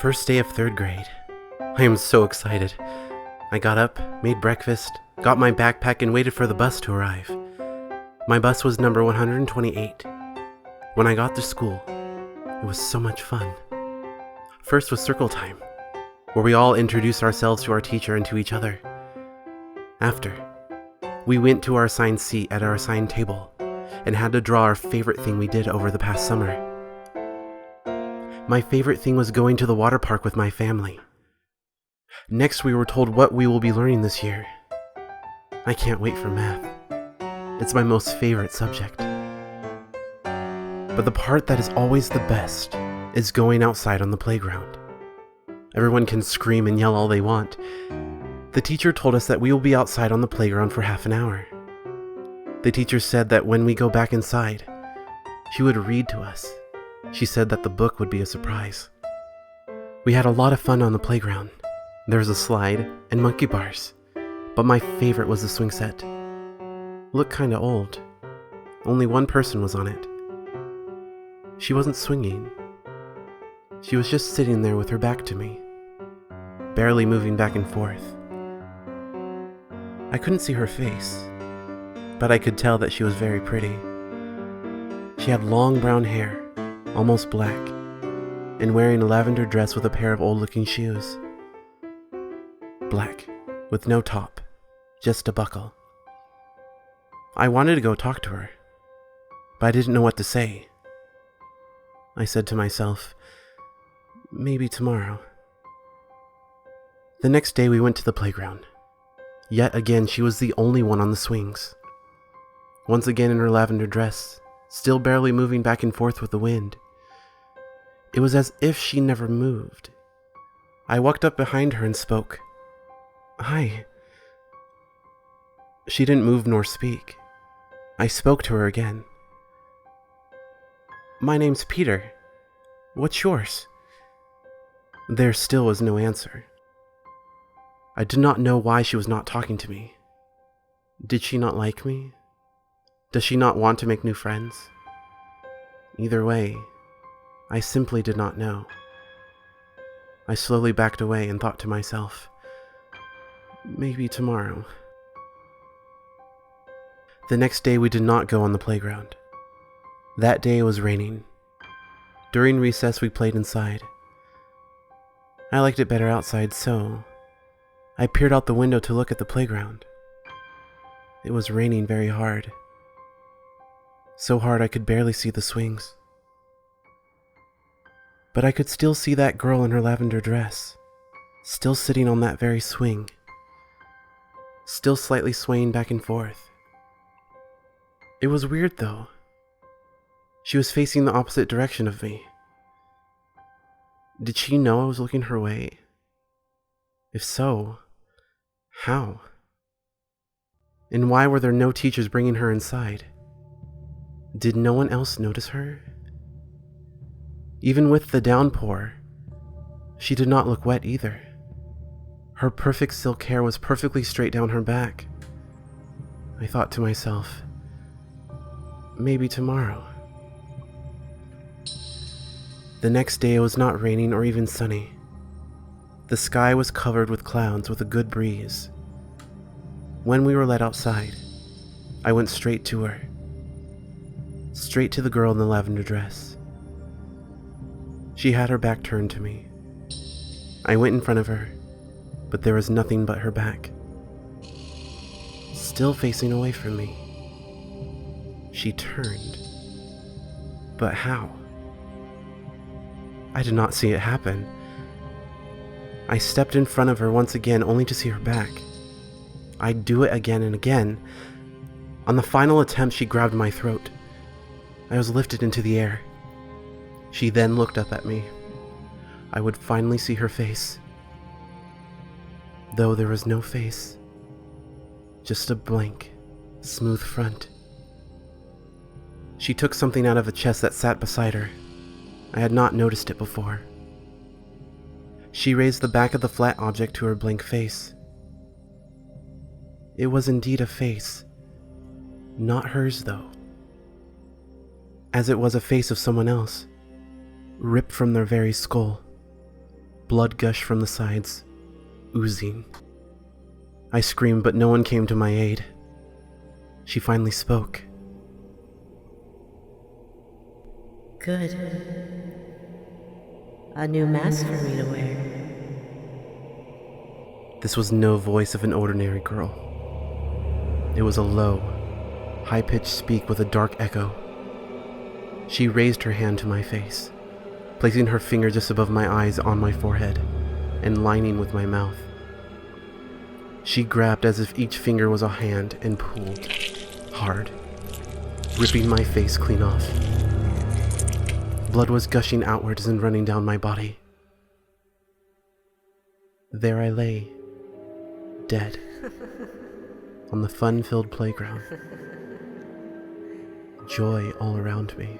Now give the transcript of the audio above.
First day of third grade. I am so excited. I got up, made breakfast, got my backpack, and waited for the bus to arrive. My bus was number 128. When I got to school, it was so much fun. First was circle time, where we all introduced ourselves to our teacher and to each other. After, we went to our assigned seat at our assigned table and had to draw our favorite thing we did over the past summer. My favorite thing was going to the water park with my family. Next, we were told what we will be learning this year. I can't wait for math. It's my most favorite subject. But the part that is always the best is going outside on the playground. Everyone can scream and yell all they want. The teacher told us that we will be outside on the playground for half an hour. The teacher said that when we go back inside, she would read to us. She said that the book would be a surprise. We had a lot of fun on the playground. There was a slide and monkey bars, but my favorite was the swing set. Looked kinda old. Only one person was on it. She wasn't swinging. She was just sitting there with her back to me, barely moving back and forth. I couldn't see her face, but I could tell that she was very pretty. She had long brown hair, almost black, and wearing a lavender dress with a pair of old-looking shoes. Black, with no top, just a buckle. I wanted to go talk to her, but I didn't know what to say. I said to myself, maybe tomorrow. The next day we went to the playground. Yet again, she was the only one on the swings. Once again in her lavender dress, still barely moving back and forth with the wind. It was as if she never moved. I walked up behind her and spoke. Hi. She didn't move nor speak. I spoke to her again. My name's Peter. What's yours? There still was no answer. I did not know why she was not talking to me. Did she not like me? Does she not want to make new friends? Either way, I simply did not know. I slowly backed away and thought to myself, maybe tomorrow. The next day we did not go on the playground. That day it was raining. During recess we played inside. I liked it better outside, so I peered out the window to look at the playground. It was raining very hard. So hard I could barely see the swings. But I could still see that girl in her lavender dress, still sitting on that very swing, still slightly swaying back and forth. It was weird though. She was facing the opposite direction of me. Did she know I was looking her way? If so, how? And why were there no teachers bringing her inside? Did no one else notice her? Even with the downpour, she did not look wet either. Her perfect silk hair was perfectly straight down her back. I thought to myself, maybe tomorrow. The next day it was not raining or even sunny. The sky was covered with clouds with a good breeze. When we were let outside, I went straight to her. Straight to the girl in the lavender dress. She had her back turned to me. I went in front of her, but there was nothing but her back. Still facing away from me. She turned. But how? I did not see it happen. I stepped in front of her once again only to see her back. I'd do it again and again. On the final attempt, she grabbed my throat. I was lifted into the air. She then looked up at me. I would finally see her face. Though there was no face. Just a blank, smooth front. She took something out of a chest that sat beside her. I had not noticed it before. She raised the back of the flat object to her blank face. It was indeed a face. Not hers, though. As it was a face of someone else, ripped from their very skull. Blood gushed from the sides, oozing. I screamed, but no one came to my aid. She finally spoke. Good. A new mask for me to wear. This was no voice of an ordinary girl. It was a low, high-pitched speak with a dark echo. She raised her hand to my face, placing her finger just above my eyes on my forehead and lining with my mouth. She grabbed as if each finger was a hand and pulled, hard, ripping my face clean off. Blood was gushing outwards and running down my body. There I lay, dead, on the fun-filled playground. Joy all around me.